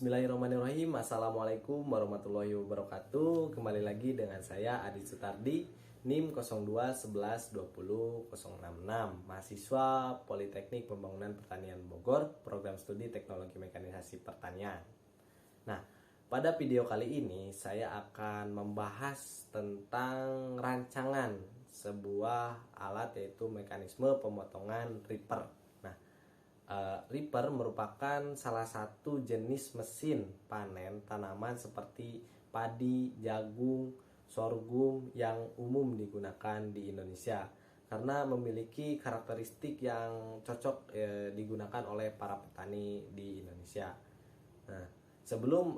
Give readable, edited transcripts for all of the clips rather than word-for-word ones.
Bismillahirrahmanirrahim. Assalamualaikum warahmatullahi wabarakatuh. Kembali lagi dengan saya Adi Sutardi, NIM 0211200066, mahasiswa Politeknik Pembangunan Pertanian Bogor, program studi Teknologi Mekanisasi Pertanian. Nah, pada video kali ini saya akan membahas tentang rancangan sebuah alat, yaitu mekanisme pemotongan ripper. Ripper merupakan salah satu jenis mesin panen tanaman seperti padi, jagung, sorghum yang umum digunakan di Indonesia karena memiliki karakteristik yang cocok digunakan oleh para petani di Indonesia. Nah, sebelum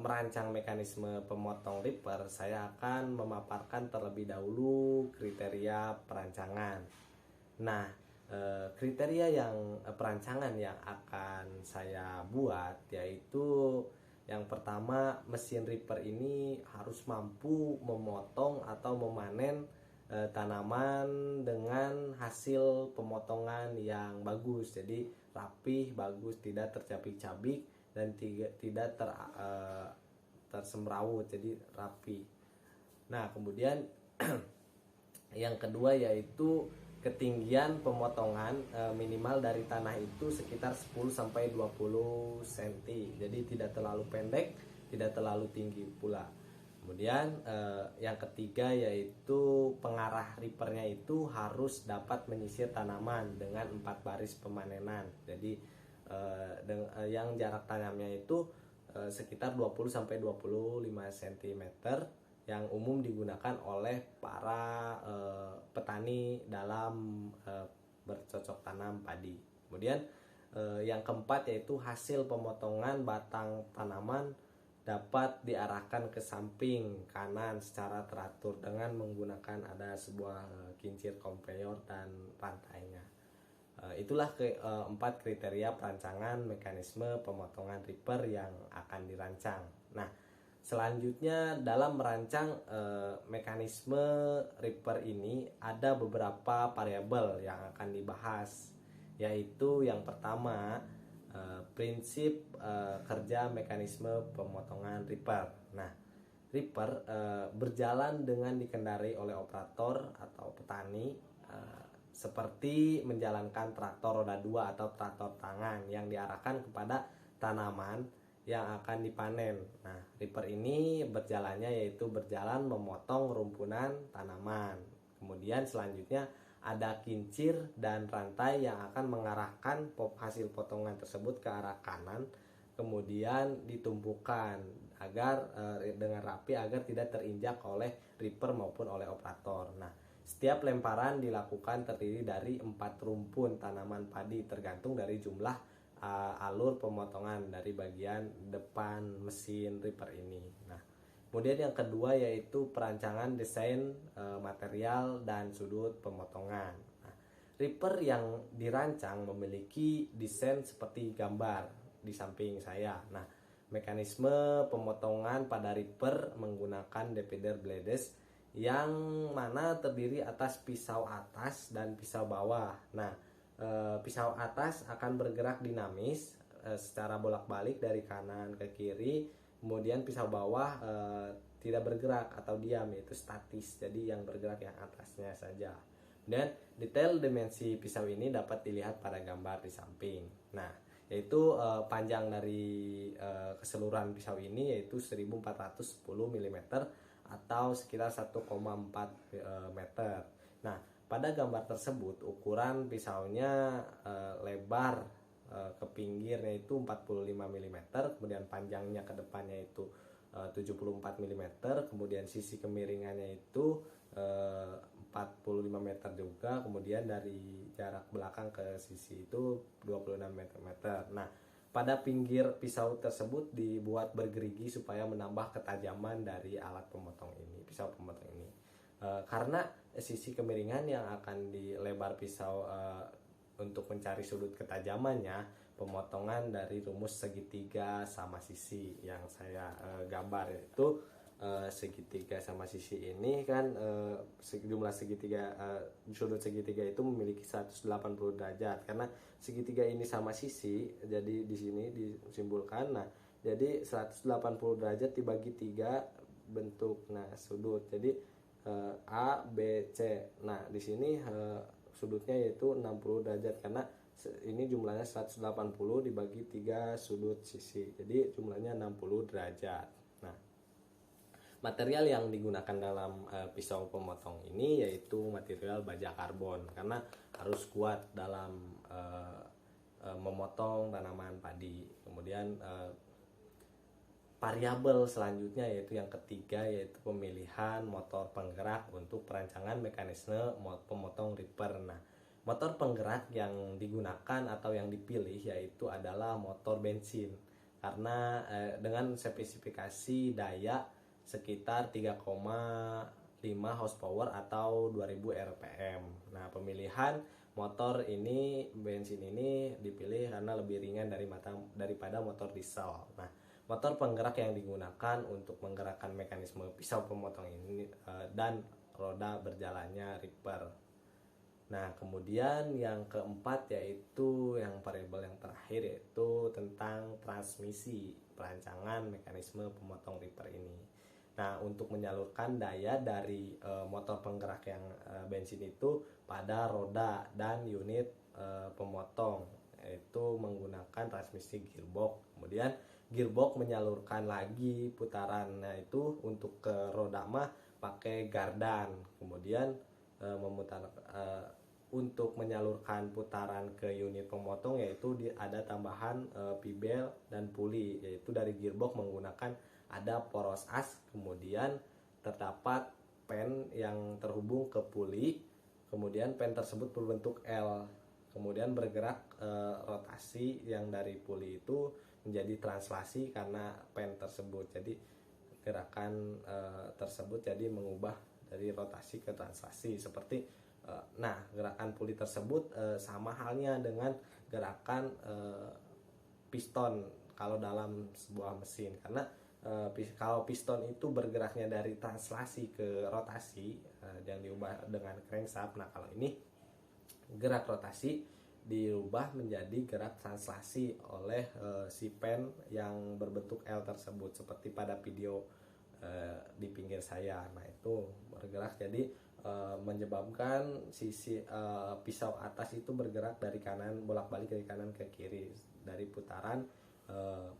merancang mekanisme pemotong ripper, saya akan memaparkan terlebih dahulu kriteria perancangan. Nah, kriteria perancangan yang akan saya buat yaitu yang pertama, mesin ripper ini harus mampu memotong atau memanen tanaman dengan hasil pemotongan yang bagus, jadi rapih, bagus, tidak tercabik-cabik dan tidak tersemrawut, jadi rapi. Nah, kemudian yang kedua yaitu ketinggian pemotongan minimal dari tanah itu sekitar 10-20 cm. Jadi tidak terlalu pendek, tidak terlalu tinggi pula. Kemudian yang ketiga yaitu pengarah rippernya itu harus dapat menyisir tanaman dengan 4 baris pemanenan. Jadi yang jarak tanamnya itu sekitar 20-25 cm, yang umum digunakan oleh para petani dalam bercocok tanam padi. Kemudian yang keempat yaitu hasil pemotongan batang tanaman dapat diarahkan ke samping kanan secara teratur dengan menggunakan ada sebuah kincir konveyor dan rantainya. Itulah keempat kriteria perancangan mekanisme pemotongan ripper yang akan dirancang. Nah, selanjutnya dalam merancang mekanisme ripper ini ada beberapa variabel yang akan dibahas, yaitu yang pertama prinsip kerja mekanisme pemotongan ripper. Nah, ripper berjalan dengan dikendarai oleh operator atau petani seperti menjalankan traktor roda 2 atau traktor tangan yang diarahkan kepada tanaman yang akan dipanen. Nah, ripper ini berjalannya yaitu berjalan memotong rumpunan tanaman. Kemudian selanjutnya ada kincir dan rantai yang akan mengarahkan hasil potongan tersebut ke arah kanan, kemudian ditumpukan agar dengan rapi agar tidak terinjak oleh ripper maupun oleh operator. Nah, setiap lemparan dilakukan terdiri dari 4 rumpun tanaman padi tergantung dari jumlah alur pemotongan dari bagian depan mesin ripper ini. Nah, kemudian yang kedua yaitu perancangan desain material dan sudut pemotongan. Nah, ripper yang dirancang memiliki desain seperti gambar di samping saya. Nah, mekanisme pemotongan pada ripper menggunakan divider blades yang mana terdiri atas pisau atas dan pisau bawah. Nah, pisau atas akan bergerak dinamis secara bolak-balik dari kanan ke kiri, kemudian pisau bawah tidak bergerak atau diam, yaitu statis, jadi yang bergerak yang atasnya saja. Dan detail dimensi pisau ini dapat dilihat pada gambar di samping. Nah, yaitu panjang dari keseluruhan pisau ini yaitu 1410 mm atau sekitar 1,4 meter. Nah, pada gambar tersebut ukuran pisaunya lebar ke pinggirnya itu 45 mm, kemudian panjangnya ke depannya itu 74 mm, kemudian sisi kemiringannya itu 45 meter juga, kemudian dari jarak belakang ke sisi itu 26 meter. Nah, pada pinggir pisau tersebut dibuat bergerigi supaya menambah ketajaman dari alat pemotong ini, pisau pemotong ini. Karena sisi kemiringan yang akan dilebar pisau untuk mencari sudut ketajamannya, pemotongan dari rumus segitiga sama sisi yang saya gambar, yaitu segitiga sama sisi ini kan jumlah segitiga sudut segitiga itu memiliki 180 derajat. Karena segitiga ini sama sisi, jadi di sini disimbolkan. Nah, Jadi 180 derajat dibagi 3 bentuk sudut. Jadi A, B, C. Nah, di sini sudutnya yaitu 60 derajat karena ini jumlahnya 180 dibagi 3 sudut sisi. Jadi jumlahnya 60 derajat. Nah, material yang digunakan dalam pisau pemotong ini yaitu material baja karbon karena harus kuat dalam memotong tanaman padi. Kemudian variabel selanjutnya yaitu yang ketiga yaitu pemilihan motor penggerak untuk perancangan mekanisme pemotong ripper. Nah, motor penggerak yang digunakan atau yang dipilih yaitu adalah motor bensin karena dengan spesifikasi daya sekitar 3,5 horsepower atau 2000 rpm. Nah, pemilihan motor ini bensin ini dipilih karena lebih ringan daripada motor diesel. Nah, motor penggerak yang digunakan untuk menggerakkan mekanisme pisau pemotong ini dan roda berjalannya ripper. Nah, kemudian yang keempat yaitu yang variabel yang terakhir yaitu tentang transmisi perancangan mekanisme pemotong ripper ini. Nah, untuk menyalurkan daya dari motor penggerak yang bensin itu pada roda dan unit pemotong yaitu menggunakan transmisi gearbox. Kemudian gearbox menyalurkan lagi putarannya itu untuk ke roda mah pakai gardan. Kemudian untuk menyalurkan putaran ke unit pemotong yaitu ada tambahan pibel dan puli, yaitu dari gearbox menggunakan ada poros as, kemudian terdapat pen yang terhubung ke puli, kemudian pen tersebut berbentuk L, kemudian bergerak rotasi yang dari puli itu menjadi translasi karena pen tersebut. Jadi gerakan tersebut jadi mengubah dari rotasi ke translasi seperti gerakan puli tersebut sama halnya dengan gerakan piston kalau dalam sebuah mesin karena kalau piston itu bergeraknya dari translasi ke rotasi yang diubah dengan crankshaft. Nah, kalau ini gerak rotasi dirubah menjadi gerak translasi oleh si pen yang berbentuk L tersebut seperti pada video di pinggir saya. Nah, itu bergerak jadi menyebabkan sisi pisau atas itu bergerak dari kanan bolak-balik dari kanan ke kiri dari putaran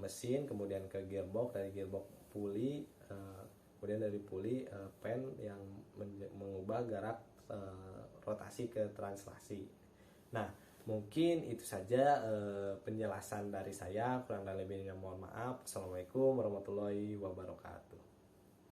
mesin, kemudian ke gearbox, dari gearbox puli, kemudian dari puli pen yang mengubah gerak rotasi ke translasi. Nah, mungkin itu saja penjelasan dari saya, kurang dan lebihnya mohon maaf. Assalamualaikum warahmatullahi wabarakatuh.